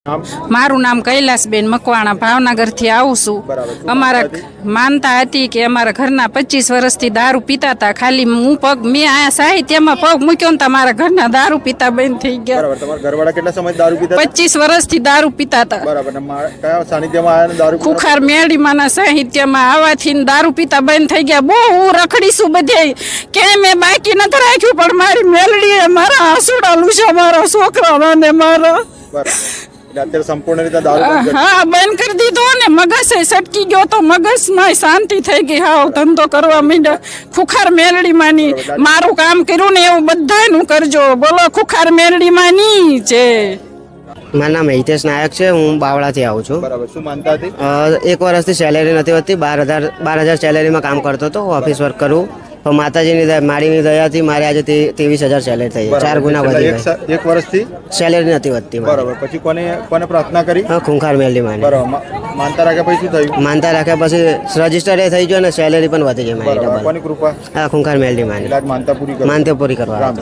મારું નામ કૈલાસબેન મકવાણા ભાવનગરથી આવું છું. અમારા માનતા હતી કે અમારા ઘરના 25 વર્ષથી દારૂ પીતા હતા. ખાલી હું મેં આ સાહિત્યમાં પગ મૂક્યો ને મારા ઘરના દારૂ પીતા બંધ થઈ ગયા. બરાબર. તમારા ઘરવાળા કેટલા સમય દારૂ પીતા? 25 વર્ષથી દારૂ પીતા હતા. બરાબર. કયા સાનિધ્યમાં આયા દારૂ? ખુખાર મેળીમાંના સાહિત્યમાં આવવાથી દારૂ પીતા બંધ થઈ ગયા. બહુ હું રખડીશું બધે કે મેં બાકી નથી રાખ્યું, પણ મારી મેલડીએ મારા આંસુડા લૂછા મારા છોકરાના ને મારા. અત્યારે સંપૂર્ણ રીતે દારૂ હા બંધ કરી દીધો ને મગજ સટકી ગયો તો મગજમાં શાંતિ થઈ ગઈ. હાવ ધંધો કરવા માંડ્યા. ખુખાર મેલડી માની મારું કામ કર્યું ને એવું બધાનું કરજો. બોલો ખુખાર મેલડી માની છે. મારું નામ હિતેશ નાયક છે. હું બાવળાથી આવું છું. બરાબર. શું માનતા હતી? 1 વર્ષથી સેલેરી નથી હોતી. 12,000 સેલેરીમાં કામ કરતો હતો. ઓફિસ વર્ક કરું. પણ માતાજીની દયા, મારીની દયાથી મારે આજે 23,000 સેલેરી થઈ. 4 ગુના વધી ગયા. 1 વર્ષથી સેલેરી નથી વધતી. બરાબર. પછી કોને પ્રાર્થના કરી? ખૂંખાર મેલડી માની. બરાબર. માનતા રાખ્યા પછી શું થયું? માનતા રાખ્યા પછી રજીસ્ટર એ થઈ ગયો અને સેલેરી પણ વધી ગઈ મારી. કોની કૃપા? હા, ખૂંખાર મેલડી માની. માનતા પૂરી માનતા પૂરી કરવા.